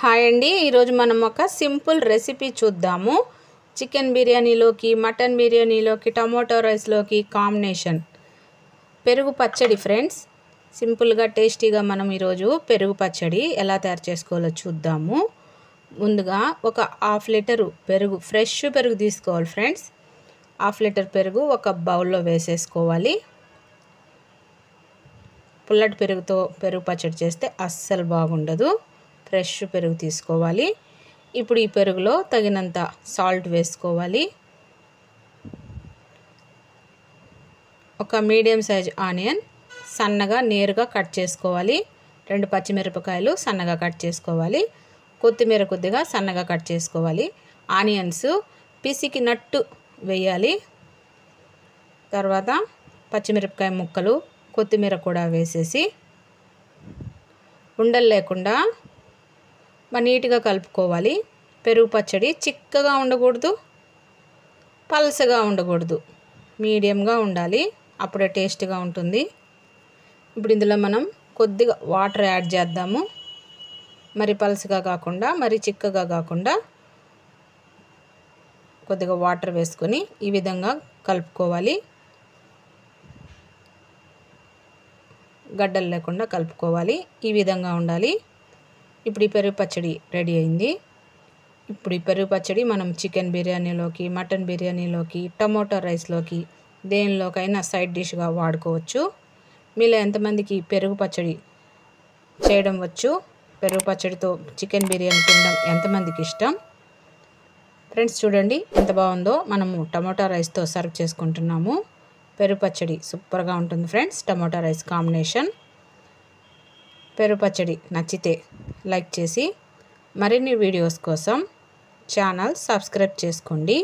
Hi అండి, ఈరోజు మనం ఒక సింపుల్ రెసిపీ చూద్దాము. చికెన్ బిర్యానీలోకి, మటన్ బిర్యానీలోకి, టమాటో రైస్లోకి కాంబినేషన్ పెరుగు పచ్చడి ఫ్రెండ్స్. సింపుల్గా టేస్టీగా మనం ఈరోజు పెరుగు పచ్చడి ఎలా తయారు చేసుకోవాలో చూద్దాము. ముందుగా ఒక హాఫ్ లీటరు పెరుగు, ఫ్రెష్ పెరుగు తీసుకోవాలి ఫ్రెండ్స్. హాఫ్ లీటర్ పెరుగు ఒక బౌల్లో వేసేసుకోవాలి. పుల్లటి పెరుగుతో పెరుగు పచ్చడి చేస్తే అస్సలు బాగుండదు. ఫ్రెష్ పెరుగు తీసుకోవాలి. ఇప్పుడు ఈ పెరుగులో తగినంత సాల్ట్ వేసుకోవాలి. ఒక మీడియం సైజ్ ఆనియన్ సన్నగా నేరుగా కట్ చేసుకోవాలి. 2 పచ్చిమిరపకాయలు సన్నగా కట్ చేసుకోవాలి. కొత్తిమీర కొద్దిగా సన్నగా కట్ చేసుకోవాలి. ఆనియన్స్ పిసికినట్టు వేయాలి. తర్వాత పచ్చిమిరపకాయ ముక్కలు, కొత్తిమీర కూడా వేసేసి ఉండలు లేకుండా నీట్గా కలుపుకోవాలి. పెరుగు పచ్చడి చిక్కగా ఉండకూడదు, పల్సగా ఉండకూడదు, మీడియంగా ఉండాలి. అప్పుడే టేస్ట్గా ఉంటుంది. ఇప్పుడు ఇందులో మనం కొద్దిగా వాటర్ యాడ్ చేద్దాము. మరి పల్సగా కాకుండా, మరి చిక్కగా కాకుండా కొద్దిగా వాటర్ వేసుకొని ఈ విధంగా కలుపుకోవాలి. గడ్డలు లేకుండా కలుపుకోవాలి. ఈ విధంగా ఉండాలి. ఇప్పుడు ఈ పెరుగు పచ్చడి రెడీ అయింది. ఇప్పుడు ఈ పెరుగు పచ్చడి మనం చికెన్ బిర్యానీలోకి, మటన్ బిర్యానీలోకి, టమాటో రైస్లోకి, దేనిలోకైనా సైడ్ డిష్గా వాడుకోవచ్చు. మీలో ఎంతమందికి పెరుగు పచ్చడి చేయడం వచ్చు? పెరుగు పచ్చడితో చికెన్ బిర్యానీ తినడం ఎంతమందికి ఇష్టం? ఫ్రెండ్స్ చూడండి ఎంత బాగుందో. మనము టమాటో రైస్తో సర్వ్ చేసుకుంటున్నాము. పెరుగు పచ్చడి సూపర్గా ఉంటుంది ఫ్రెండ్స్. Tomato rice combination. పెరుగు పచ్చడి నచ్చితే లైక్ చేసి మరిన్ని వీడియోస్ కోసం ఛానల్ సబ్స్క్రైబ్ చేసుకోండి.